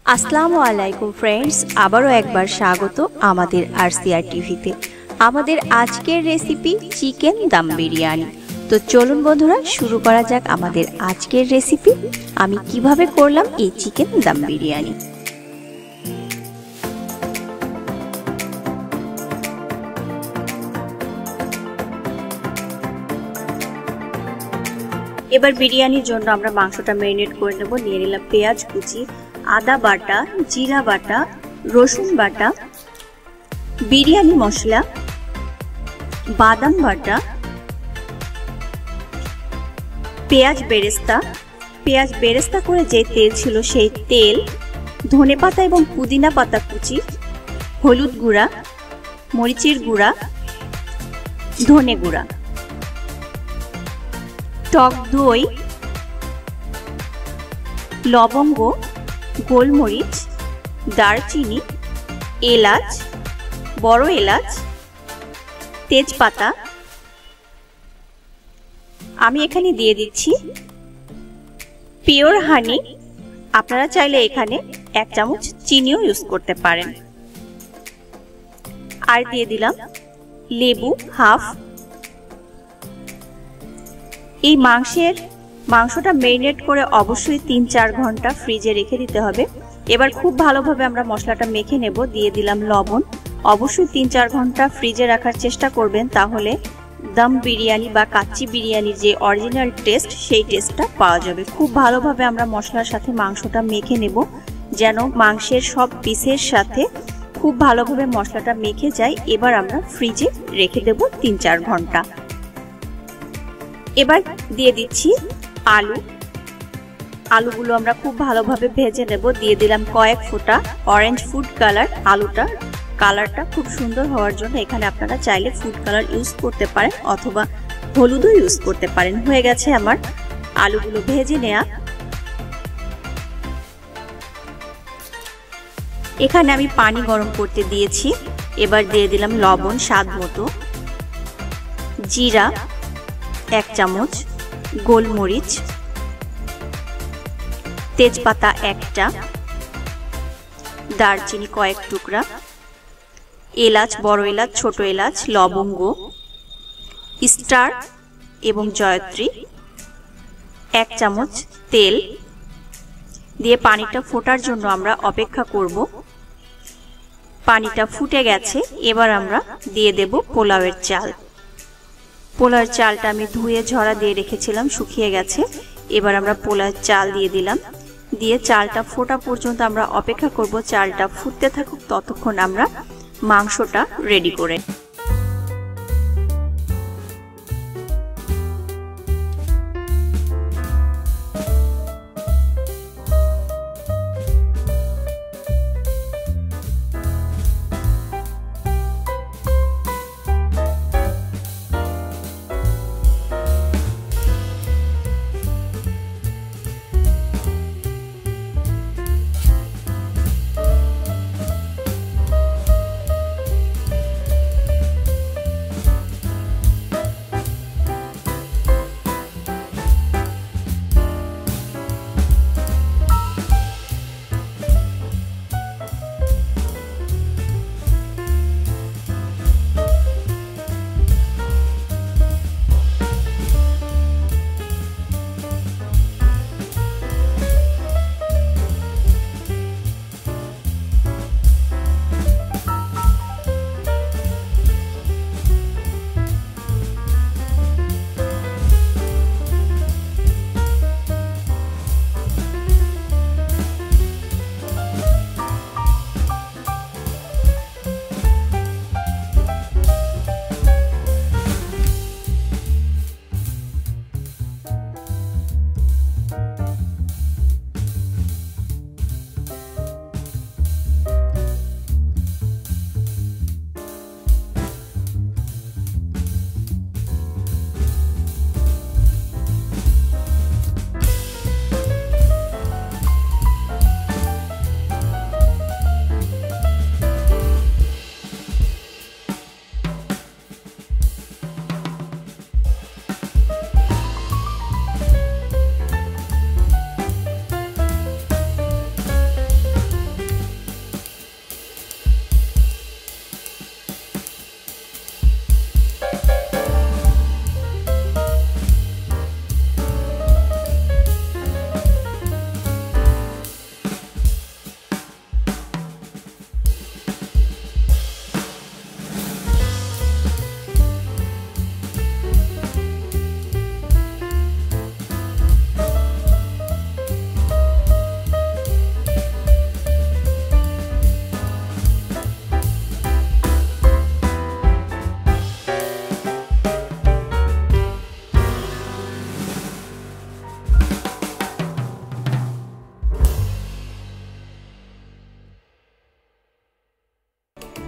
আসসালামু আলাইকুম ফ্রেন্ডস, আবারও একবার স্বাগত আমাদের আরসিআর টিভিতে। আমাদের আজকের রেসিপি চিকেন দম বিরিয়ানি। তো চলুন বন্ধুরা, শুরু করা যাক আমাদের আজকের রেসিপি। আমি কিভাবে করলাম এই চিকেন দম বিরিয়ানি। এবার বিরিয়ানির জন্য আমরা মাংসটা ম্যারিনেট করে নেব। নিয়ে নিলাম পেঁয়াজ কুচি, আদা বাটা, জিরা বাটা, রসুন বাটা, বিরিয়ানি মশলা, বাদাম বাটা, পেঁয়াজ বেরেস্তা করে যে তেল ছিল সেই তেল, ধনেপাতা এবং পুদিনা পাতা কুচি, হলুদ গুঁড়া, মরিচের গুঁড়া, ধনে গুঁড়া, টক দই, লবঙ্গ, গোলমরিচ, দারচিনি, এলাচ, বড় এলাচ, তেজপাতা। আমি এখানে দিয়ে দিচ্ছি পিওর হানি। আপনারা চাইলে এখানে 1 চামচ চিনিও ইউজ করতে পারেন। আর দিয়ে দিলাম লেবু হাফ। এই মাংসটা ম্যারিনেট করে অবশ্যই 3-4 ঘন্টা ফ্রিজে রেখে দিতে হবে। এবার খুব ভালোভাবে আমরা মশলাটা মেখে নেব। দিয়ে দিলাম লবণ। অবশ্যই 3-4 ঘন্টা ফ্রিজে রাখার চেষ্টা করবেন, তাহলে দম বিরিয়ানি বা কাচ্চি বিরিয়ানির যে অরিজিনাল টেস্ট সেই টেস্টটা পাওয়া যাবে। খুব ভালোভাবে আমরা মশলার সাথে মাংসটা মেখে নেব, যেন মাংসের সব পিসের সাথে খুব ভালোভাবে মশলাটা মেখে যায়। এবার আমরা ফ্রিজে রেখে দেব 3-4 ঘন্টা। এবার দিয়ে দিচ্ছি আলুগুলো আমরা খুব ভালোভাবে ভেজে নেব। দিয়ে দিলাম কয়েক ফোঁটা অরেঞ্জ ফুড কালার। আলুটার কালারটা খুব সুন্দর হওয়ার জন্য এখানে আপনারা চাইলে ফুড কালার ইউজ করতে পারেন অথবা হলুদও ইউজ করতে পারেন। হয়ে গেছে আমার আলুগুলো ভেজে নেওয়া। এখানে আমি পানি গরম করতে দিয়েছি। এবার দিয়ে দিলাম লবণ স্বাদ মতো, জিরা 1 চামচ, গোলমরিচ, তেজপাতা 1টা, দারচিনি কয়েক টুকরা, এলাচ, বড় এলাচ, ছোট এলাচ, লবঙ্গ, স্টার এবং জয়ত্রী, 1 চামচ তেল দিয়ে পানিটা ফোটার জন্য আমরা অপেক্ষা করব। পানিটা ফুটে গেছে। এবার আমরা দিয়ে দেব পোলাওয়ের চাল। পোলাওয়ের চালটা আমি ধুয়ে ঝরা দিয়ে রেখেছিলাম, শুকিয়ে গেছে। এবার আমরা পোলাওয়ের চাল দিয়ে দিলাম। দিয়ে চালটা ফোটা পর্যন্ত আমরা অপেক্ষা করব। চালটা ফুটতে থাকুক, ততক্ষণ আমরা মাংসটা রেডি করে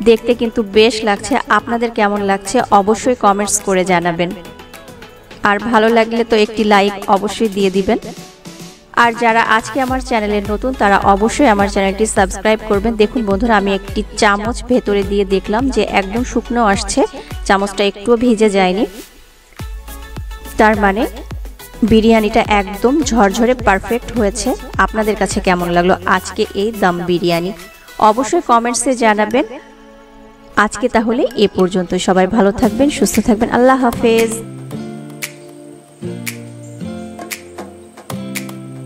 দেখতে কিন্তু বেশ লাগছে। আপনাদের কেমন লাগছে অবশ্যই কমেন্টস করে জানাবেন। আর ভালো লাগলে তো একটি লাইক অবশ্যই দিয়ে দিবেন। আর যারা আজকে আমার চ্যানেলে নতুন তারা অবশ্যই আমার চ্যানেলটি সাবস্ক্রাইব করবেন। দেখুন বন্ধুরা, আমি একটি চামচ ভেতরে দিয়ে দেখলাম যে একদম শুকনো আসছে, চামচটা একটুও ভিজে যায়নি। তার মানে বিরিয়ানিটা একদম ঝরঝরে পারফেক্ট হয়েছে। আপনাদের কাছে কেমন লাগলো আজকে এই দম বিরিয়ানি অবশ্যই কমেন্টসে জানাবেন। আজকে তাহলে এ পর্যন্ত, সবাই ভালো থাকবেন, সুস্থ থাকবেন। আল্লাহ হাফেজ।